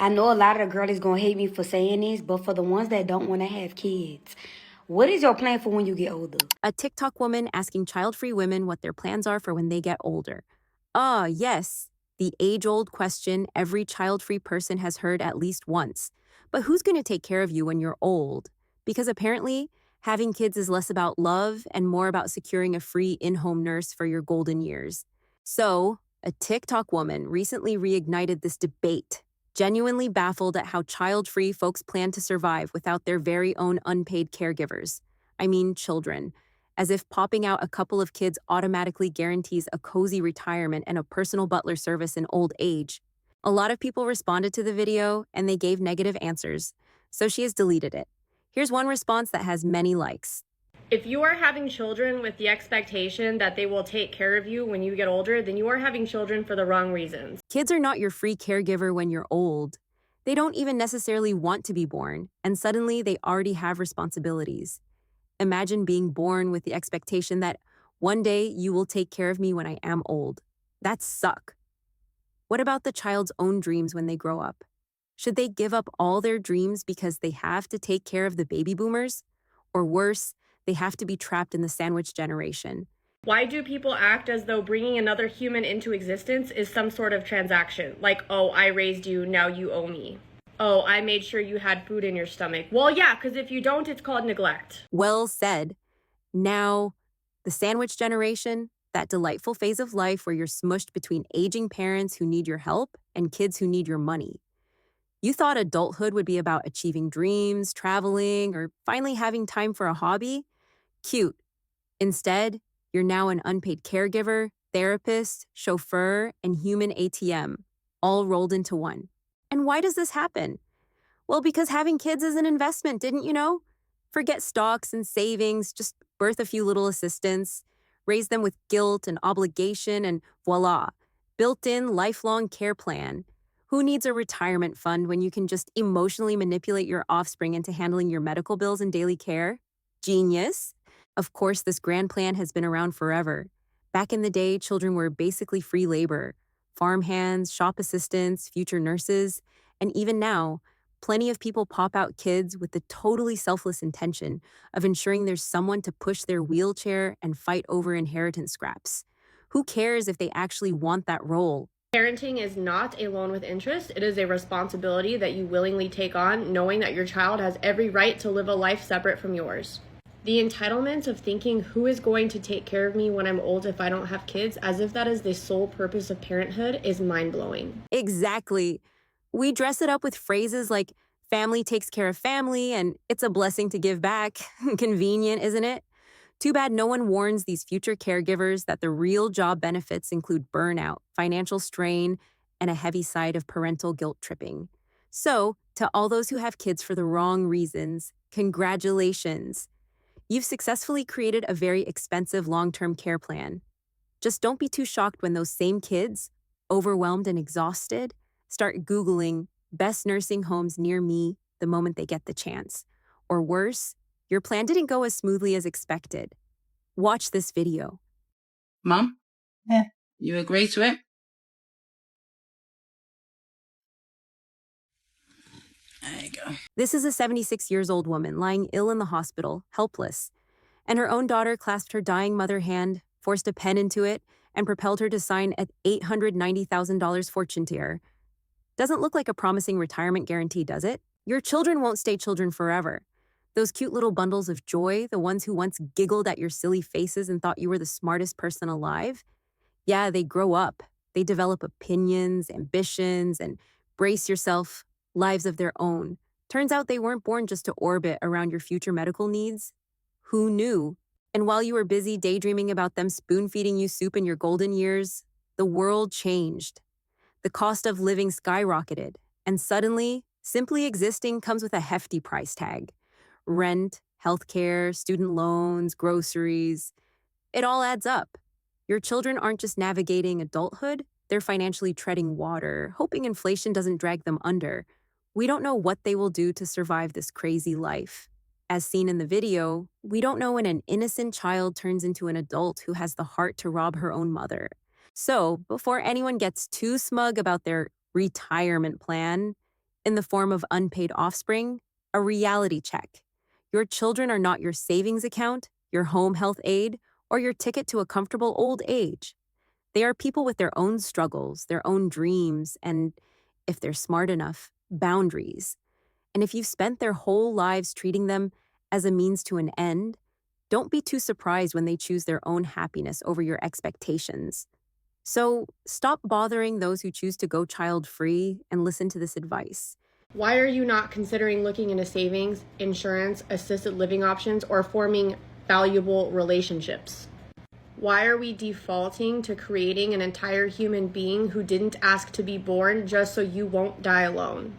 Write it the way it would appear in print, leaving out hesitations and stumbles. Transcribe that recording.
I know a lot of the girls gonna hate me for saying this, but for the ones that don't want to have kids, what is your plan for when you get older? A TikTok woman asking child-free women what their plans are for when they get older. Yes, the age-old question every child-free person has heard at least once. But who's going to take care of you when you're old? Because apparently, having kids is less about love and more about securing a free in-home nurse for your golden years. So, a TikTok woman recently reignited this debate, genuinely baffled at how child-free folks plan to survive without their very own unpaid caregivers. I mean, children, as if popping out a couple of kids automatically guarantees a cozy retirement and a personal butler service in old age. A lot of people responded to the video and they gave negative answers, so she has deleted it. Here's one response that has many likes. If you are having children with the expectation that they will take care of you when you get older, then you are having children for the wrong reasons. Kids are not your free caregiver when you're old. They don't even necessarily want to be born, and suddenly they already have responsibilities. Imagine being born with the expectation that one day you will take care of me when I am old. That suck. What about the child's own dreams when they grow up? Should they give up all their dreams because they have to take care of the baby boomers? Or worse, they have to be trapped in the sandwich generation. Why do people act as though bringing another human into existence is some sort of transaction? Like, oh, I raised you, now you owe me. Oh, I made sure you had food in your stomach. Well, yeah, because if you don't, it's called neglect. Well said. Now, the sandwich generation, that delightful phase of life where you're smushed between aging parents who need your help and kids who need your money. You thought adulthood would be about achieving dreams, traveling, or finally having time for a hobby? Cute. Instead, you're now an unpaid caregiver, therapist, chauffeur, and human ATM, all rolled into one. And why does this happen? Well, because having kids is an investment, didn't you know? Forget stocks and savings, just birth a few little assistants, raise them with guilt and obligation, and voila, built-in lifelong care plan. Who needs a retirement fund when you can just emotionally manipulate your offspring into handling your medical bills and daily care? Genius. Of course, this grand plan has been around forever. Back in the day, children were basically free labor, farmhands, shop assistants, future nurses, and even now, plenty of people pop out kids with the totally selfless intention of ensuring there's someone to push their wheelchair and fight over inheritance scraps. Who cares if they actually want that role? Parenting is not a loan with interest. It is a responsibility that you willingly take on, knowing that your child has every right to live a life separate from yours. The entitlement of thinking who is going to take care of me when I'm old if I don't have kids, as if that is the sole purpose of parenthood, is mind-blowing. Exactly. We dress it up with phrases like family takes care of family and it's a blessing to give back. Convenient, isn't it? Too bad no one warns these future caregivers that the real job benefits include burnout, financial strain, and a heavy side of parental guilt tripping. So, to all those who have kids for the wrong reasons, congratulations. You've successfully created a very expensive long-term care plan. Just don't be too shocked when those same kids, overwhelmed and exhausted, start Googling best nursing homes near me the moment they get the chance. Or worse, your plan didn't go as smoothly as expected. Watch this video. Mum? Yeah. You agree to it? There you go. This is a 76-year-old woman lying ill in the hospital, helpless. And her own daughter clasped her dying mother hand, forced a pen into it, and propelled her to sign an $890,000 fortune to her. Doesn't look like a promising retirement guarantee, does it? Your children won't stay children forever. Those cute little bundles of joy, the ones who once giggled at your silly faces and thought you were the smartest person alive, yeah, they grow up. They develop opinions, ambitions, and brace yourself, lives of their own. Turns out they weren't born just to orbit around your future medical needs. Who knew? And while you were busy daydreaming about them spoon-feeding you soup in your golden years, the world changed. The cost of living skyrocketed, and suddenly, simply existing comes with a hefty price tag. Rent, healthcare, student loans, groceries. It all adds up. Your children aren't just navigating adulthood, they're financially treading water, hoping inflation doesn't drag them under. We don't know what they will do to survive this crazy life. As seen in the video, we don't know when an innocent child turns into an adult who has the heart to rob her own mother. So, before anyone gets too smug about their retirement plan, in the form of unpaid offspring, a reality check. Your children are not your savings account, your home health aid, or your ticket to a comfortable old age. They are people with their own struggles, their own dreams, and, if they're smart enough, boundaries. And if you've spent their whole lives treating them as a means to an end, don't be too surprised when they choose their own happiness over your expectations. So stop bothering those who choose to go child-free and listen to this advice. Why are you not considering looking into savings, insurance, assisted living options, or forming valuable relationships? Why are we defaulting to creating an entire human being who didn't ask to be born just so you won't die alone?